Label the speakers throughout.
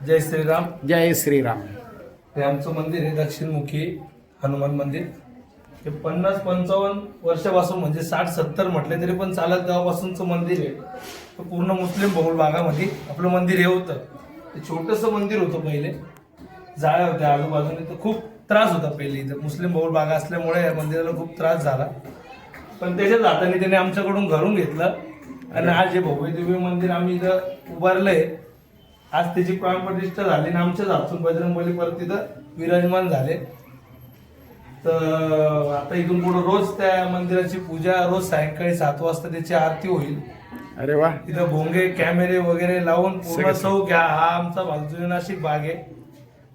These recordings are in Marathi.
Speaker 1: जय श्रीराम.
Speaker 2: जय श्रीराम.
Speaker 1: हे आमचं मंदिर आहे दक्षिणमुखी हनुमान मंदिर. हे 50-55 वर्षापासून म्हणजे 60-70 म्हटले तरी पण चालत तेव्हापासूनचं मंदिर आहे. तर पूर्ण मुस्लिम बहुल भागामध्ये आपलं मंदिर हे होतं. ते छोटंसं मंदिर होतं पहिले, जाळ्या होत्या आजूबाजूने, तर खूप त्रास होता पहिले इथं. मुस्लिम बहुल भाग असल्यामुळे या मंदिराला खूप त्रास झाला, पण त्याच्याच हाताने त्याने आमच्याकडून घरून घेतलं आणि आज हे भव्य दिव्य मंदिर आम्ही इथं उभारलंय. आज त्याची प्राणप्रतिष्ठा झाली आणि आमच्याच हातून बजरंगबली परत तिथं विराजमान झाले. तर आता इथून पुढे रोज त्या मंदिराची पूजा, रोज सायंकाळी 7 वाजता त्याची आरती होईल.
Speaker 2: अरे वा.
Speaker 1: तिथं भोंगे कॅमेरे वगैरे लावून पूर्ण चौक हा आमचा भाग जुने नाशिक भाग आहे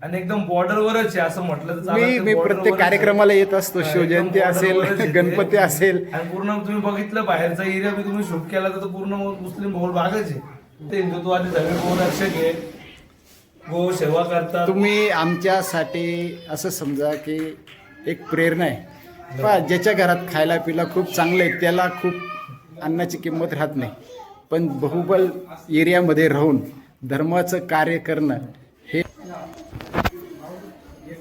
Speaker 1: आणि एकदम बॉर्डरवरच आहे असं म्हटलं तर चालेल.
Speaker 2: मी प्रत्येक कार्यक्रमाला येत असतो. शिवजयंती असेल, गणपती असेल,
Speaker 1: आणि पूर्ण तुम्ही बघितलं बाहेरचा एरिया बी तुम्ही शूट केला तर पूर्ण मुस्लिम बहुल भागच आहे. ते हिंदुत्वाचे सगळे गोरक्षक आहे, गो सेवा करतात.
Speaker 2: तुम्ही आमच्यासाठी असं समजा की एक प्रेरणा आहे. पहा, ज्याच्या घरात खायला पिला खूप चांगलं आहे त्याला खूप अन्नाची किंमत राहत नाही, पण बहुबल एरियामध्ये राहून धर्माचं कार्य करणं हे.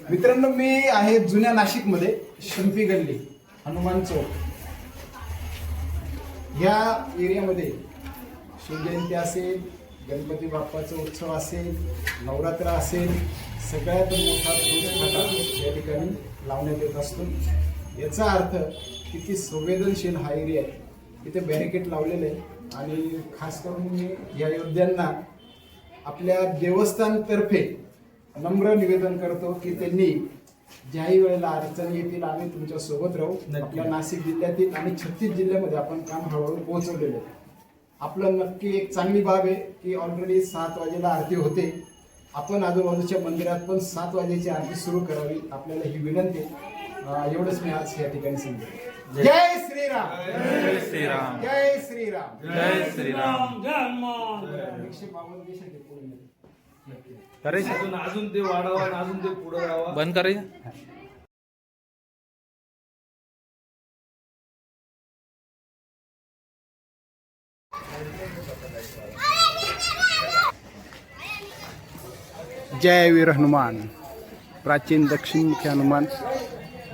Speaker 2: मित्रांनो, मी आहे जुन्या नाशिकमध्ये शंपी गल्ली, हनुमान चौक या एरियामध्ये. शिवजयंती असेल, गणपती बाप्पाचा उत्सव असेल, नवरात्र असेल, सगळ्यात मोठा फाटा या ठिकाणी लावण्यात येत असतो. याचा अर्थ किती संवेदनशील हा एरिया आहे. इथे बॅरिकेड लावलेले आहे आणि खास करून मी या योद्ध्यांना आपल्या देवस्थानतर्फे नम्र निवेदन करतो की त्यांनी ज्याही वेळेला अडचणी येतील आम्ही तुमच्या सोबत राहू. आपल्या नाशिक जिल्ह्यातील आणि 36 जिल्ह्यामध्ये आपण काम हळूहळू पोहोचवलेलं आहे. आपलं नक्की एक चांगली बाब आहे की ऑलरेडी 7 वाजेला आरती होते. आपण आजूबाजूच्या मंदिरात पण 7 वाजेची आरती सुरू करावी, आपल्याला ही विनंती आहे. एवढंच मी आज या ठिकाणी सांगतो. जय श्रीराम.
Speaker 3: जय श्रीराम.
Speaker 2: जय श्रीराम.
Speaker 3: जय श्रीराम.
Speaker 2: 152 देश आहेत पूर्ण.
Speaker 1: अजून ते वाढावा आणि अजून ते पुढे राहावा.
Speaker 3: बंद करायचं.
Speaker 2: जय वीर हनुमान. प्राचीन दक्षिणमुखी हनुमान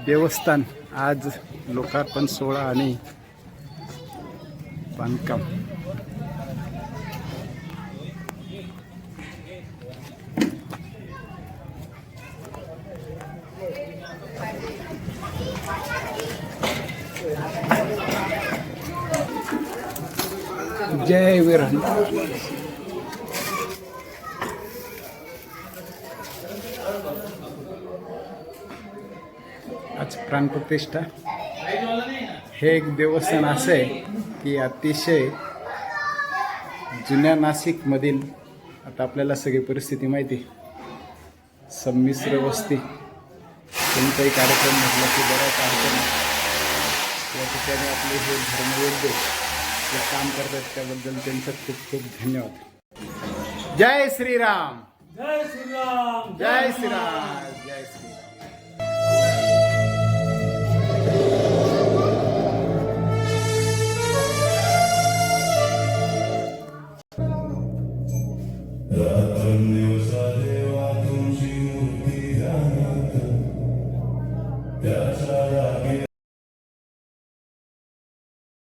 Speaker 2: देवस्थान आज लोकार्पण सोहळा आणि बांधकाम. जय वीर हनुमान. आज प्राणप्रतिष्ठा. हे एक देवस्थान असं आहे की अतिशय जुन्या नाशिकमधील, आता आपल्याला सगळी परिस्थिती माहिती, संमिश्र वस्ती. कोणताही कार्यक्रम म्हटला की बऱ्याच अडचणी. या ठिकाणी आपले हे धर्मयोद्धे जे काम करतात त्याबद्दल त्यांचं खूप खूप धन्यवाद. जय श्रीराम.
Speaker 1: जय श्रीराम.
Speaker 2: जय श्रीराम. जय श्रीराम.